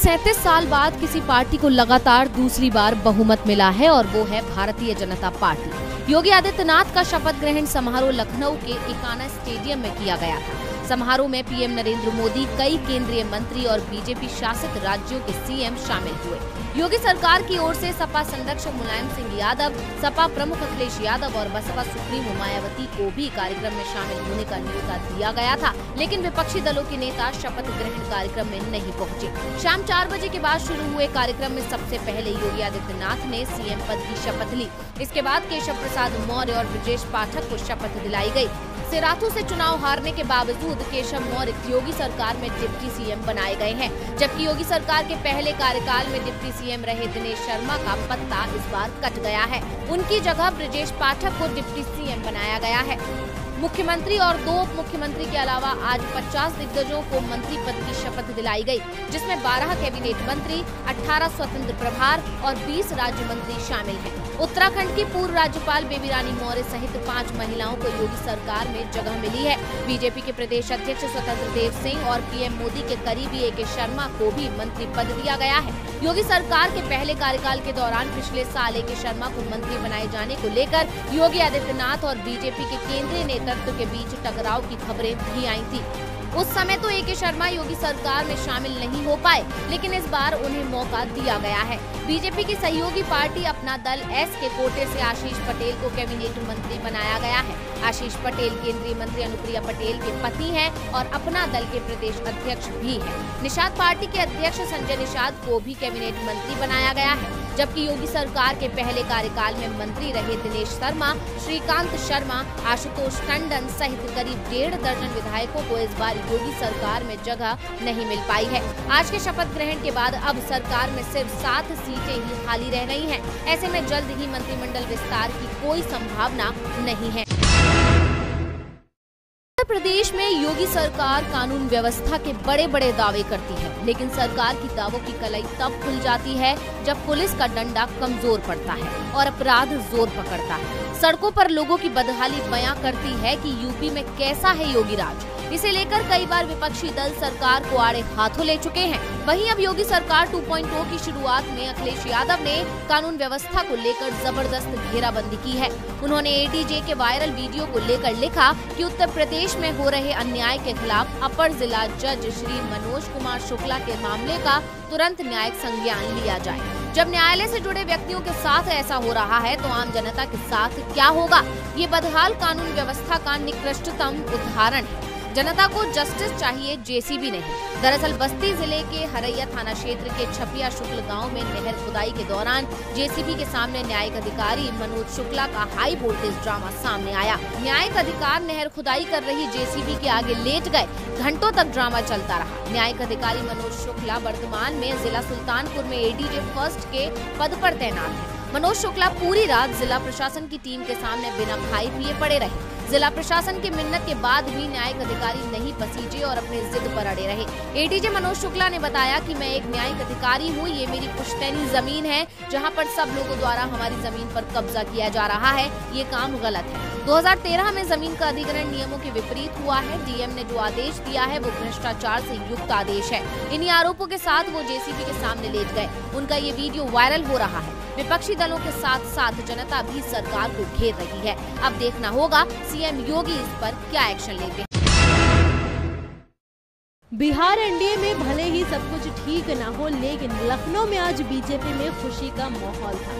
37 साल बाद किसी पार्टी को लगातार दूसरी बार बहुमत मिला है और वो है भारतीय जनता पार्टी। योगी आदित्यनाथ का शपथ ग्रहण समारोह लखनऊ के इकाना स्टेडियम में किया गया था। समारोह में पीएम नरेंद्र मोदी, कई केंद्रीय मंत्री और बीजेपी शासित राज्यों के सीएम शामिल हुए। योगी सरकार की ओर से सपा संरक्षक मुलायम सिंह यादव, सपा प्रमुख अखिलेश यादव और बसपा सुप्रीमो मायावती को भी कार्यक्रम में शामिल होने का न्योता दिया गया था, लेकिन विपक्षी दलों के नेता शपथ ग्रहण कार्यक्रम में नहीं पहुंचे। शाम 4 बजे के बाद शुरू हुए कार्यक्रम में सबसे पहले योगी आदित्यनाथ ने सीएम पद की शपथ ली। इसके बाद केशव प्रसाद मौर्य और ब्रजेश पाठक को शपथ दिलाई गई। सिराथू से चुनाव हारने के बावजूद केशव मौर्य योगी सरकार में डिप्टी सीएम बनाए गए हैं, जबकि योगी सरकार के पहले कार्यकाल में डिप्टी सीएम रहे दिनेश शर्मा का पत्ता इस बार कट गया है। उनकी जगह ब्रजेश पाठक को डिप्टी सीएम बनाया गया है। मुख्यमंत्री और 2 उप मुख्यमंत्री के अलावा आज 50 दिग्गजों को मंत्री पद की शपथ दिलाई गई, जिसमें 12 कैबिनेट मंत्री, 18 स्वतंत्र प्रभार और 20 राज्य मंत्री शामिल हैं। उत्तराखंड की पूर्व राज्यपाल बेबी रानी मौर्य सहित 5 महिलाओं को योगी सरकार में जगह मिली है। बीजेपी के प्रदेश अध्यक्ष स्वतंत्र देव सिंह और पीएम मोदी के करीबी AK शर्मा को भी मंत्री पद दिया गया है। योगी सरकार के पहले कार्यकाल के दौरान पिछले साल AK शर्मा को मंत्री बनाए जाने को लेकर योगी आदित्यनाथ और बीजेपी के केंद्रीय नेतृत्व के बीच टकराव की खबरें भी आई थी। उस समय तो AK शर्मा योगी सरकार में शामिल नहीं हो पाए, लेकिन इस बार उन्हें मौका दिया गया है। बीजेपी की सहयोगी पार्टी अपना दल S के कोटे से आशीष पटेल को कैबिनेट मंत्री बनाया गया है। आशीष पटेल केंद्रीय मंत्री अनुप्रिया पटेल के पति हैं और अपना दल के प्रदेश अध्यक्ष भी हैं। निषाद पार्टी के अध्यक्ष संजय निषाद को भी कैबिनेट मंत्री बनाया गया है, जबकि योगी सरकार के पहले कार्यकाल में मंत्री रहे दिनेश शर्मा, श्रीकांत शर्मा, आशुतोष टंडन सहित करीब 1.5 दर्जन विधायकों को इस बार योगी सरकार में जगह नहीं मिल पाई है। आज के शपथ ग्रहण के बाद अब सरकार में सिर्फ 7 सीटें ही खाली रह गई हैं। ऐसे में जल्द ही मंत्रिमंडल विस्तार की कोई संभावना नहीं है। उत्तर प्रदेश में योगी सरकार कानून व्यवस्था के बड़े बड़े दावे करती है, लेकिन सरकार की दावों की कलाई तब खुल जाती है जब पुलिस का डंडा कमजोर पड़ता है और अपराध जोर पकड़ता है। सड़कों पर लोगों की बदहाली बयां करती है कि यूपी में कैसा है योगी राज। इसे लेकर कई बार विपक्षी दल सरकार को आड़े हाथों ले चुके हैं। वहीं अब योगी सरकार 2.0 की शुरुआत में अखिलेश यादव ने कानून व्यवस्था को लेकर जबरदस्त घेराबंदी की है। उन्होंने ADJ के वायरल वीडियो को लेकर लिखा कि उत्तर प्रदेश में हो रहे अन्याय के खिलाफ अपर जिला जज श्री मनोज कुमार शुक्ला के मामले का तुरंत न्यायिक संज्ञान लिया जाए। जब न्यायालय से जुड़े व्यक्तियों के साथ ऐसा हो रहा है तो आम जनता के साथ क्या होगा? ये बदहाल कानून व्यवस्था का निकृष्टतम उदाहरण है। जनता को जस्टिस चाहिए, JCB नहीं। दरअसल बस्ती जिले के हरैया थाना क्षेत्र के छपिया शुक्ल गांव में नहर खुदाई के दौरान JCB के सामने न्यायिक अधिकारी मनोज शुक्ला का हाई वोल्टेज ड्रामा सामने आया। न्यायिक अधिकारी नहर खुदाई कर रही JCB के आगे लेट गए। घंटों तक ड्रामा चलता रहा। न्यायिक अधिकारी मनोज शुक्ला वर्तमान में जिला सुल्तानपुर में ADJ फर्स्ट के पद पर तैनात है। मनोज शुक्ला पूरी रात जिला प्रशासन की टीम के सामने बिना खाए पिए पड़े रहे। जिला प्रशासन की मिन्नत के बाद भी न्यायिक अधिकारी नहीं पसीजे और अपने जिद पर अड़े रहे। ADJ मनोज शुक्ला ने बताया कि मैं एक न्यायिक अधिकारी हूँ, ये मेरी पुश्तैनी जमीन है जहाँ पर सब लोगों द्वारा हमारी जमीन पर कब्जा किया जा रहा है। ये काम गलत है। 2013 में जमीन का अधिग्रहण नियमों के विपरीत हुआ है। DM ने जो आदेश दिया है वो भ्रष्टाचार से युक्त आदेश है। इन्हीं आरोपों के साथ वो JCB के सामने लेट गए। उनका ये वीडियो वायरल हो रहा है। विपक्षी दलों के साथ साथ जनता भी सरकार को घेर रही है। अब देखना होगा CM योगी इस पर क्या एक्शन लेते हैं। बिहार NDA में भले ही सब कुछ ठीक न हो, लेकिन लखनऊ में आज बीजेपी में खुशी का माहौल था।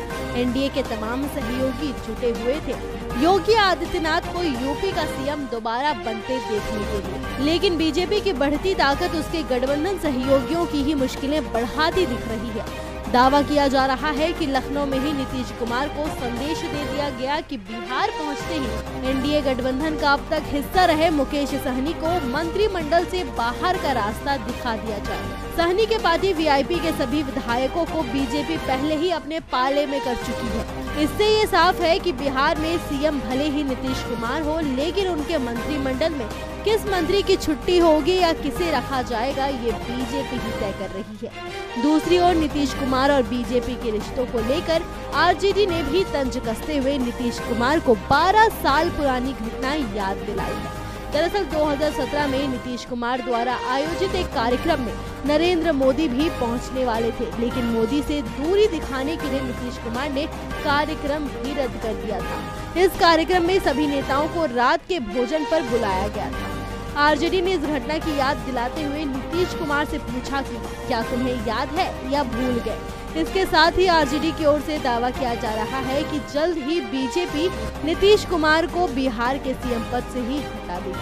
NDA के तमाम सहयोगी जुटे हुए थे योगी आदित्यनाथ को यूपी का CM दोबारा बनते देखने के लिए। लेकिन बीजेपी की बढ़ती ताकत उसके गठबंधन सहयोगियों की ही मुश्किलें बढ़ाती दिख रही है। दावा किया जा रहा है कि लखनऊ में ही नीतीश कुमार को संदेश दे दिया गया कि बिहार पहुंचते ही NDA गठबंधन का अब तक हिस्सा रहे मुकेश सहनी को मंत्रिमंडल से बाहर का रास्ता दिखा दिया जाए। सहनी के पार्टी VIP के सभी विधायकों को बीजेपी पहले ही अपने पाले में कर चुकी है। इससे ये साफ है कि बिहार में CM भले ही नीतीश कुमार हो, लेकिन उनके मंत्रिमंडल में किस मंत्री की छुट्टी होगी या किसे रखा जाएगा ये बीजेपी ही तय कर रही है। दूसरी ओर नीतीश कुमार और बीजेपी के रिश्तों को लेकर RJD ने भी तंज कसते हुए नीतीश कुमार को 12 साल पुरानी घटना याद दिलाई है। दरअसल 2017 में नीतीश कुमार द्वारा आयोजित एक कार्यक्रम में नरेंद्र मोदी भी पहुंचने वाले थे, लेकिन मोदी से दूरी दिखाने के लिए नीतीश कुमार ने कार्यक्रम भी रद्द कर दिया था। इस कार्यक्रम में सभी नेताओं को रात के भोजन पर बुलाया गया था। आरजेडी ने इस घटना की याद दिलाते हुए नीतीश कुमार से पूछा कि क्या तुम्हें याद है या भूल गए। इसके साथ ही आरजेडी की ओर से दावा किया जा रहा है कि जल्द ही बीजेपी नीतीश कुमार को बिहार के सीएम पद से ही हटा देगी।